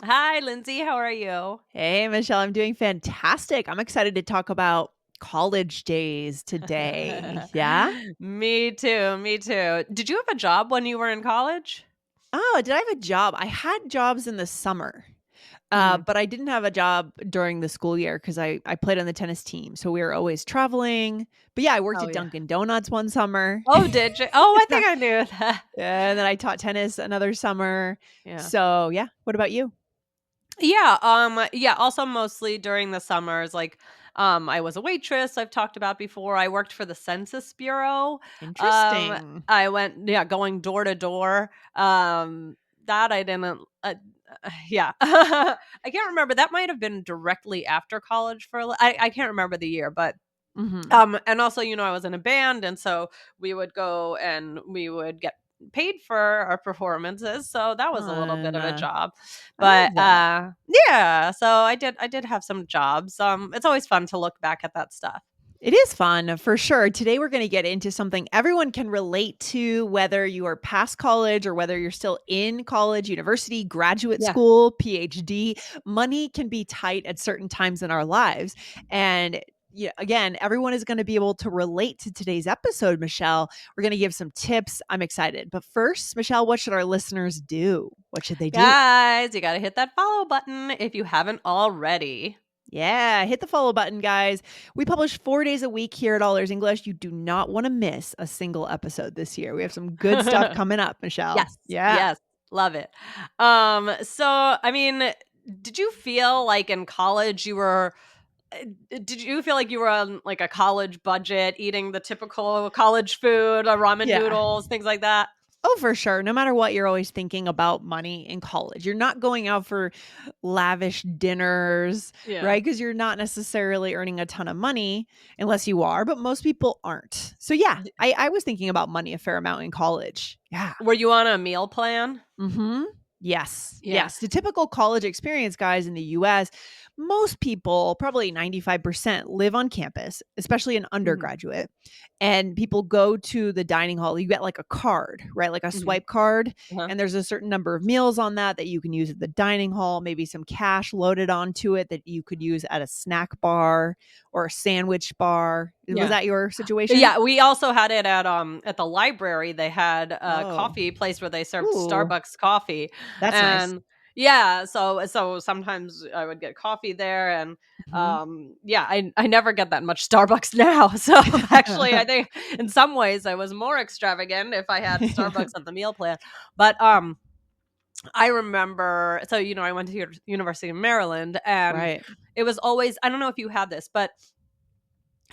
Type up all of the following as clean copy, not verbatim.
Hi, Lindsay. How are you? Hey, Michelle, I'm doing fantastic. I'm excited to talk about college days today. Yeah? Me too. Me too. Did you have a job when you were in college? Oh, did I have a job? I had jobs in the summer, Mm. but I didn't have a job during the school year because I played on the tennis team. So we were always traveling. But yeah, I worked Oh, at yeah. Dunkin' Donuts one summer. Oh, did you? Oh, I think I knew that. And then I taught tennis another summer. Yeah. So yeah, what about you? Yeah, also mostly during the summers, I was a waitress, I've talked about before. I worked for the Census Bureau. Interesting. I went going door to door. That I didn't yeah. I can't remember. That might have been directly after college for I can't remember the year, but Hmm. and also, I was in a band, and so we would go and we would get paid for our performances, so that was a little bit Fun. of a job. I love But, that. yeah, so I did have some jobs. It's always fun to look back at that stuff. It is fun for sure. Today, we're going to get into something everyone can relate to, whether you are past college or whether you're still in college, university, graduate Yeah. school, PhD. Money can be tight at certain times in our lives. And yeah, again, everyone is going to be able to relate to today's episode, Michelle. We're going to give some tips. I'm excited. But first, Michelle, what should our listeners do? What should they do? Guys, you gotta hit that follow button if you haven't already. Yeah, hit the follow button, guys. We publish 4 days a week here at All Ears English. You do not want to miss a single episode this year. We have some good stuff coming up, Michelle. Yes, Yeah. yes, love it. So, I mean, did you feel like in college you were did you feel like you were on, like, a college budget, eating the typical college food, ramen Yeah. noodles, things like that? Oh, for sure. No matter what, you're always thinking about money in college. You're not going out for lavish dinners, Yeah. right? Because you're not necessarily earning a ton of money unless you are, but most people aren't. So, yeah, D I was thinking about money a fair amount in college. Yeah. Were you on a meal plan? Mhm. Yes. Yeah. Yes. The typical college experience, guys, in the US, most people, probably 95%, live on campus, especially an Mhm, undergraduate. And people go to the dining hall. You get like a card, right? Like a mhm, swipe card. uh-huh. And there's a certain number of meals on that you can use at the dining hall, maybe some cash loaded onto it that you could use at a snack bar or a sandwich bar. Was Yeah. that your situation? Yeah, we also had it at the library. They had a Oh, coffee place where they served ooh, Starbucks coffee, that's nice. and yeah, so sometimes I would get coffee there, and, Mhm. yeah, I never get that much Starbucks now, so actually, I think in some ways I was more extravagant if I had Starbucks at the meal plan, but, I remember I went to University of Maryland, and Right. it was always I don't know if you had this, but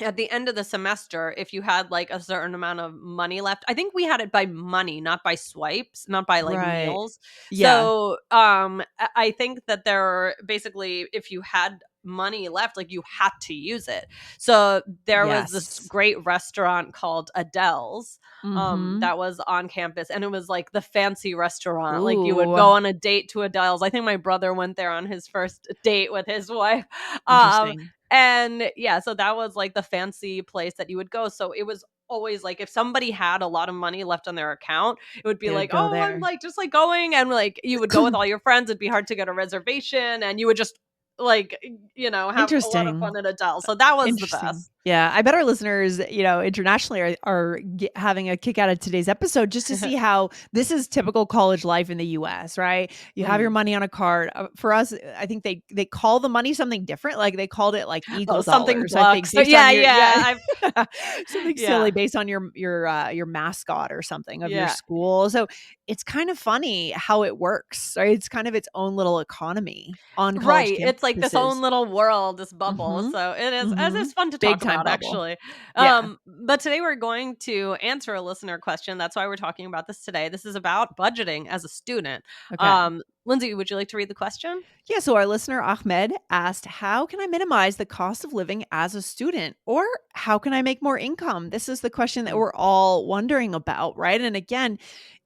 at the end of the semester, if you had, like, a certain amount of money left, I think we had it by money, not by swipes, not by, like, Right. meals. Yeah. So, I think that there basically, if you had money left, like, you had to use it. So, there was this Yes. great restaurant called Adele's, Mhm. that was on campus, and it was, like, the fancy restaurant, like, you would Ooh, go on a date to Adele's. I think my brother went there on his first date with his wife. Um, interesting. and yeah, so that was like the fancy place that you would go. So it was always like if somebody had a lot of money left on their account, it would be They would like, go "Oh, I'm there. like just like going," and like you would go with all your friends. It'd be hard to get a reservation, and you would just like have a lot of Interesting. fun at Adele. So that was the Interesting. best. Yeah, I bet our listeners, internationally are having a kick out of today's episode just to see how this is typical college life in the US, right? You have your Mhm. money on a card. For us, I think they call the money something different. Like they called it like Oh, Eagle something dollars, I think, bucks. So based on yeah, your yeah, yeah. something silly Yeah. based on your mascot or something of your Yeah. school. So it's kind of funny how it works, right? It's kind of its own little economy on college Right, it's like this own campuses. little world, this bubble, Mhm. so it is Mhm. it's fun to Big talk time about, bubble. actually. Yeah. But today we're going to answer a listener question, that's why we're talking about this today. This is about budgeting as a student. Okay. Lindsay, would you like to read the question? Yeah. So our listener Ahmed asked, how can I minimize the cost of living as a student? Or how can I make more income? This is the question that Mm, we're all wondering about, right? And again,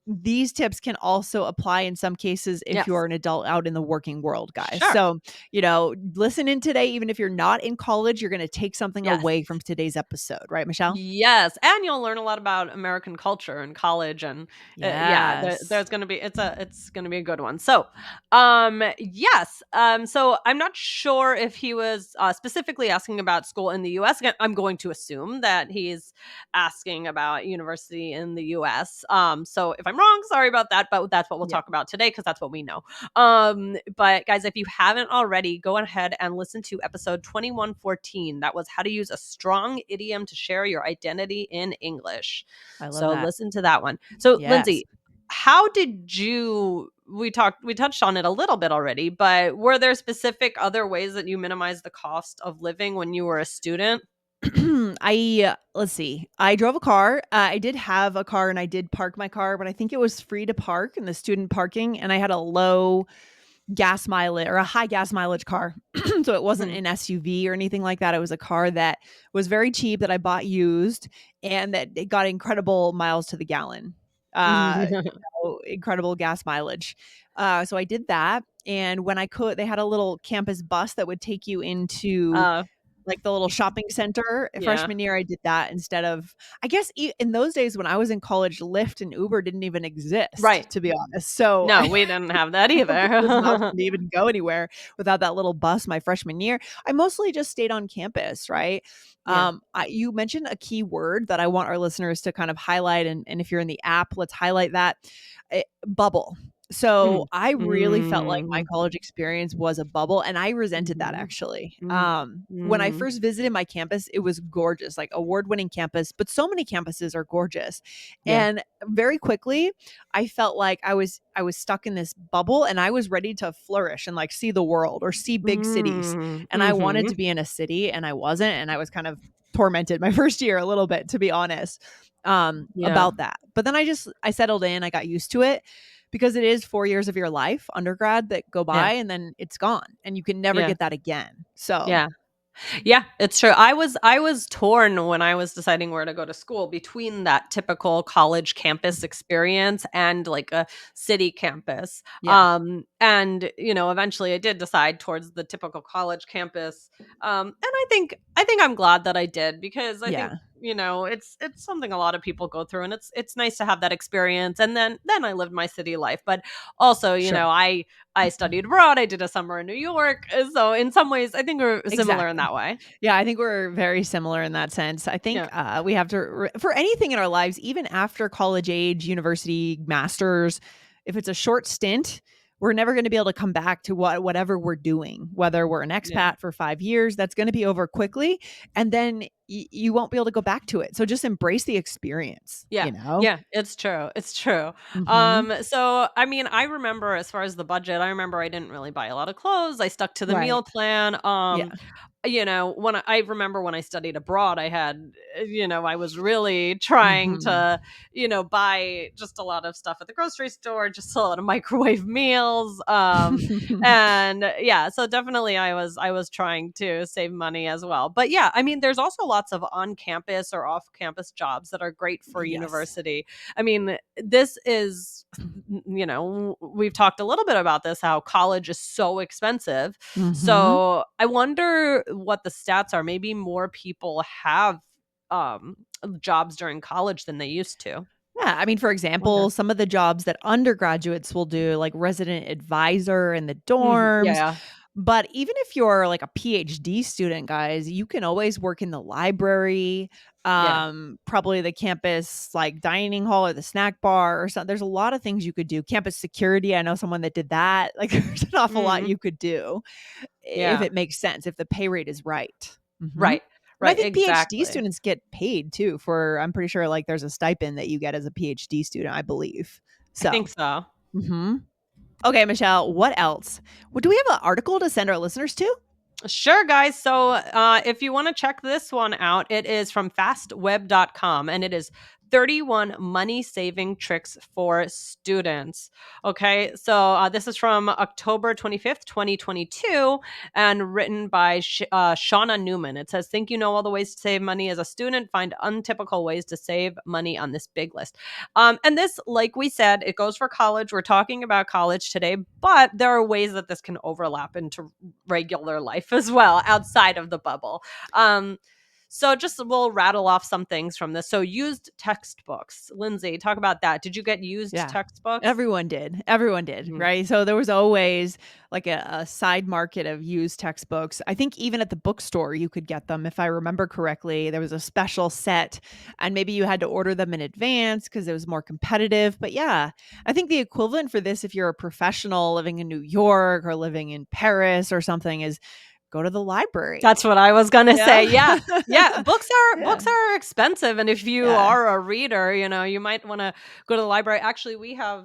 these tips can also apply in some cases if Yes. you're an adult out in the working world, guys. Sure. So, listen in today. Even if you're not in college, you're going to take something Yes. away from today's episode, right, Michelle? Yes, and you'll learn a lot about American culture in college, and yeah, Yes. there's going to be it's going to be a good one. So, yes, so I'm not sure if he was specifically asking about school in the U.S. Again, I'm going to assume that he's asking about university in the U.S. So if I'm wrong, sorry about that, but that's what we'll Yeah, talk about today because that's what we know. But guys, if you haven't already, go ahead and listen to episode 2114. That was how to use a strong idiom to share your identity in English. I love So that. listen to that one. So Yes. Lindsay, how did you we touched on it a little bit already, but were there specific other ways that you minimized the cost of living when you were a student? Let's see. I drove a car. I did have a car and I did park my car, but I think it was free to park in the student parking. And I had a low gas mileage or a high gas mileage car. So it wasn't Mhm. an SUV or anything like that. It was a car that was very cheap that I bought used and that it got incredible miles to the gallon. Incredible gas mileage. So I did that. And when I could, they had a little campus bus that would take you into uh, like the little shopping center. yeah. Freshman year, I did that instead of, I guess, in those days when I was in college, Lyft and Uber didn't even exist, Right. to be honest. So No, we didn't have that I don't think it was an either. option to even go anywhere without that little bus my freshman year. I mostly just stayed on campus, right? Yeah. You mentioned a key word that I want our listeners to kind of highlight, and if you're in the app, let's highlight that bubble. So Mm. I really felt like my Mhm. college experience was a bubble, and I resented that Mhm. actually. Mm. When I Mm. first visited my campus, it was gorgeous, like award-winning campus, but so many campuses are gorgeous. Yeah. And very quickly, I felt like I was stuck in this bubble and I was ready to flourish and like see the world or see big cities. Mm. And I wanted Mhm. to be in a city and I wasn't, and I was kind of tormented my first year a little bit, to be honest, Yeah. about that. But then I settled in, I got used to it because it is 4 years of your life undergrad that go Yeah. by and then it's gone and you can never Yeah. get that again. So, Yeah. Yeah, it's true. I was torn when I was deciding where to go to school between that typical college campus experience and like a city campus. yeah. And eventually I did decide towards the typical college campus. And I think I'm glad that I did because I think Yeah. it's something a lot of people go through, and it's nice to have that experience. And then I lived my city life, but also Sure. I studied abroad. I did a summer in New York. So in some ways, I think we're similar in Exactly. that way. Yeah, I think we're very similar in that sense. I think Yeah. we have to, for anything in our lives, even after college age, university, masters, if it's a short stint, we're never going to be able to come back to whatever we're doing, whether we're an Yeah. expat for 5 years, that's going to be over quickly. And then you won't be able to go back to it. So just embrace the experience, Yeah. you know? Yeah, it's true. It's true. Hmm. So I mean, I remember as far as the budget, I remember I didn't really buy a lot of clothes. I stuck to the Right. meal plan. Yeah. When I remember when I studied abroad, I had, I was really trying Hmm. to, buy just a lot of stuff at the grocery store, just a lot of microwave meals. And yeah, so definitely I was trying to save money as well. But yeah, I mean, there's also lots of on campus or off campus jobs that are great for Yes. university. I mean, this is, we've talked a little bit about this, how college is so expensive. Hmm. So I wonder what the stats are. Maybe more people have um jobs during college than they used to. Yeah, I mean, for example, Wonder. some of the jobs that undergraduates will do, like resident advisor in the Mhm. dorms. Yeah. But even if you're like a PhD student, guys, you can always work in the library, Yeah. probably the campus like dining hall or the snack bar or something. There's a lot of things you could do. Campus security, I know someone that did that. Like, there's an awful lot Mhm. you could do if Yeah. it makes sense, if the pay rate is right. Mhm. Right. And I Right, think PhD exactly. students get paid too for, I'm pretty sure like there's a stipend that you get as a PhD student, I believe. I think So, so. mhm. Okay, Michelle, what else? Do we have an article to send our listeners to? Sure, guys. So if you want to check this one out, it is from fastweb.com, and it is 31 money saving tricks for students. Okay, so this is from October 25th, 2022, and written by Shauna Newman. It says, think you know all the ways to save money as a student? Find untypical ways to save money on this big list. And this, like we said, it goes for college. We're talking about college today, but there are ways that this can overlap into regular life as well outside of the bubble. So just we'll rattle off some things from this. So used textbooks. Lindsay, talk about that. Did you get used Yeah. textbooks? Everyone did. Everyone did, Mhm. right? So there was always like a side market of used textbooks. I think even at the bookstore you could get them if I remember correctly. There was a special set and maybe you had to order them in advance because it was more competitive. But yeah, I think the equivalent for this if you're a professional living in New York or living in Paris or something is go to the library. That's what I was gonna Yeah. say. Yeah. Yeah. Yeah. Books are expensive. And if you Yeah. are a reader, you might want to go to the library. Actually, we have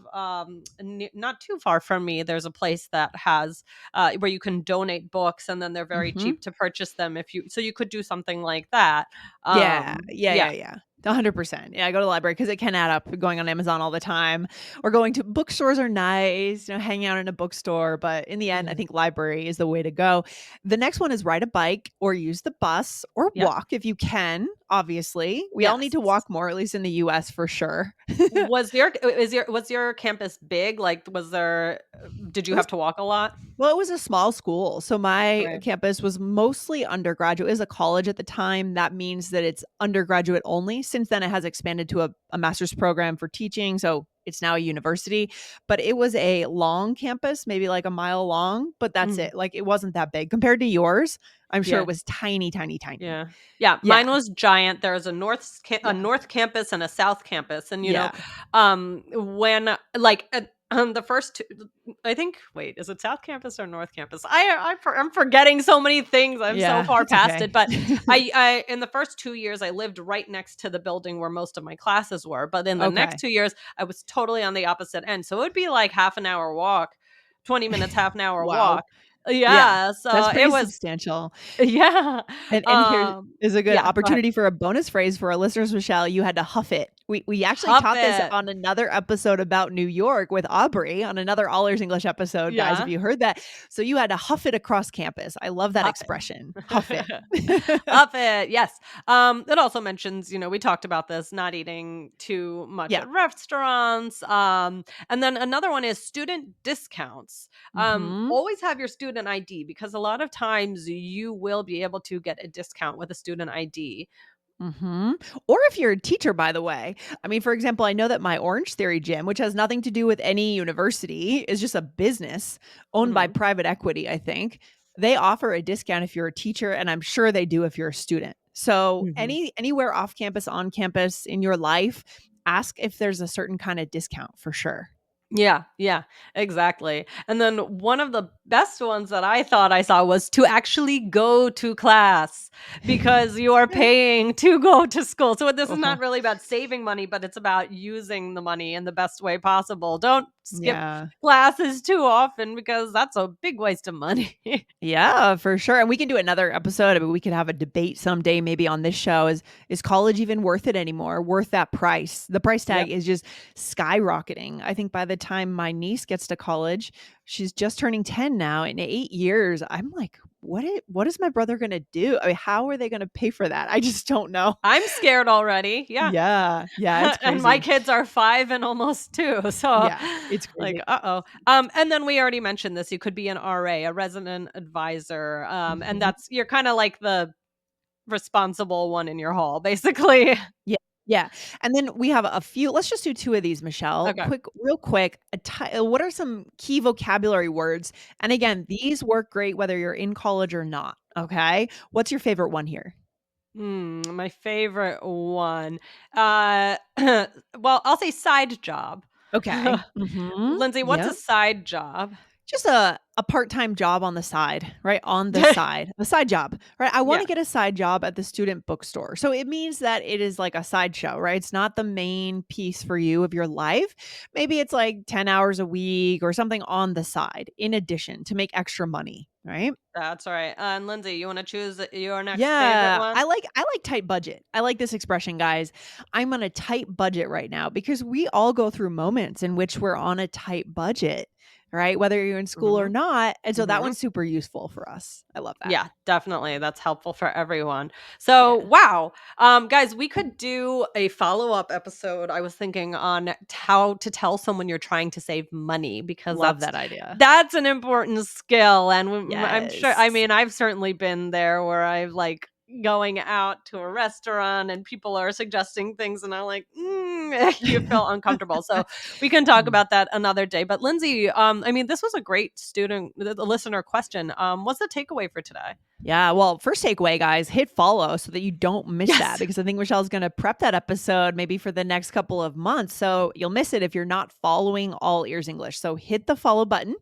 not too far from me, there's a place that has where you can donate books and then they're very Mhm. cheap to purchase them if you so you could do something like that. Yeah, yeah, Yeah. yeah, yeah. 100%. Yeah, I go to the library because it can add up going on Amazon all the time or going to bookstores are nice, hanging out in a bookstore. But in the end, I Mhm. think library is the way to go. The next one is ride a bike or use the bus or Yep. walk if you can. Obviously, we all need Yes. to walk more, at least in the US for sure. Was your campus big? Like was there did It you was have to walk a lot? Well, it was a small school. So my Okay. campus was mostly undergraduate. It was a college at the time. That means that it's undergraduate only. Since then, it has expanded to a master's program for teaching. So it's now a university. But it was a long campus, maybe like a mile long, but that's Mhm. it. Like it wasn't that big compared to yours. I'm sure it Yeah. was tiny, tiny, tiny. Yeah. Yeah, Yeah. mine was giant. There was a Yeah. north campus and a south campus, and, Yeah. when, the first 2 I think wait, is it south campus or north campus? I'm forgetting so many things, I'm so Yeah. far It's past okay. it, but I in the first 2 years, I lived right next to the building where most of my classes were, but in the next Okay. 2 years, I was totally on the opposite end, so it would be like half an hour walk, 20 minutes, half an hour Wow. walk. Yeah. Yeah, That's so it pretty was substantial. yeah, And here is a good yeah, go ahead. opportunity for a bonus phrase for our listeners, Michelle. You had to huff it. We actually Huff taught this it. on another episode about New York with Aubrey on another All Ears English episode, guys, if Yeah, you heard that. So you had to huff it across campus. I love that huff expression. Huff it. it. Huff it, yes. It also mentions, we talked about this, not eating too much Yeah. at restaurants. And then another one is student discounts. Mhm. Always have your student ID because a lot of times you will be able to get a discount with a student ID. Mhm. Or if you're a teacher, by the way. I mean, for example, I know that my Orange Theory gym, which has nothing to do with any university, is just a business owned by Mhm, private equity, I think. They offer a discount if you're a teacher, and I'm sure they do if you're a student. So mhm. anywhere off campus, on campus in your life, ask if there's a certain kind of discount for sure. Yeah, yeah, exactly. And then one of the best ones that I thought I saw was to actually go to class because you are paying to go to school. So this is Uh-huh. not really about saving money, but it's about using the money in the best way possible. Don't skip Yeah. classes too often because that's a big waste of money. Yeah, for sure. And we can do another episode. I mean, we could have a debate someday, maybe on this show. Is college even worth it anymore? Worth that price? The price Yep. tag is just skyrocketing. I think by the time my niece gets to college, she's just turning 10 now. In 8 years, I'm like, what is my brother gonna do? I mean, how are they gonna pay for that? I just don't know. I'm scared already. Yeah. Yeah, yeah, it's And my crazy. kids are 5 and almost 2, so, Yeah, it's like, crazy. uh-oh. And then we already mentioned this, you could be an RA, a resident advisor, and Mhm. that's you're kinda like the responsible one in your hall, basically. Yeah, yeah, and then we have a few let's just do 2 of these, Michelle. Okay. Real quick, what are some key vocabulary words? And again, these work great whether you're in college or not, okay? What's your favorite one here? My favorite one, uh, well, I'll say side job. Okay. Mhm. Lindsay, what's a Yeah. side job? Just a part-time job on the side, right? On the side, a side job, right? I want Yeah, to get a side job at the student bookstore. So it means that it is like a sideshow, right? It's not the main piece for you of your life. Maybe it's like 10 hours a week or something on the side in addition to make extra money, right? that's right. And Lindsay, you wanna choose your next favorite Yeah, one? I like tight budget. I like this expression, guys. I'm on a tight budget right now because we all go through moments in which we're on a tight budget, right? Whether you're in school or Mhm, not. And so that mhm. one's super useful for us. I love that. Yeah, definitely. That's helpful for everyone. So, Yeah. wow. Guys, we could do a follow-up episode. I was thinking on how to tell someone you're trying to save money because Love that's that idea. that's an important skill. And I'm sure, I Yes. mean, I've certainly been there where I've like going out to a restaurant and people are suggesting things and I'm like, you feel uncomfortable. So we can talk Mm. about that another day. But Lindsay, I mean, this was a great the listener question. What's the takeaway for today? Yeah, well, first takeaway, guys, hit follow so that you don't miss that Yes. because I think Michelle's going to prep that episode maybe for the next couple of months. So you'll miss it if you're not following All Ears English. So hit the follow button.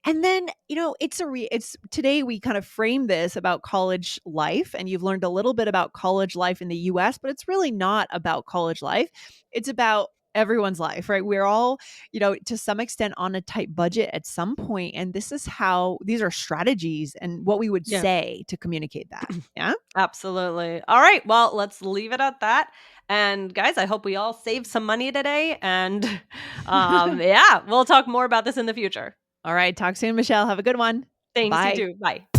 And then, it's today we kind of frame this about college life and you've learned a little bit about college life in the US, but it's really not about college life. It's about everyone's life, right? We're all, to some extent on a tight budget at some point and this is how these are strategies and what we would Yeah, say to communicate that. Yeah? absolutely. All right. Well, let's leave it at that. And guys, I hope we all save some money today. And yeah, we'll talk more about this in the future. All right, talk soon, Michelle. Have a good one. Thanks, you Bye. too. Bye.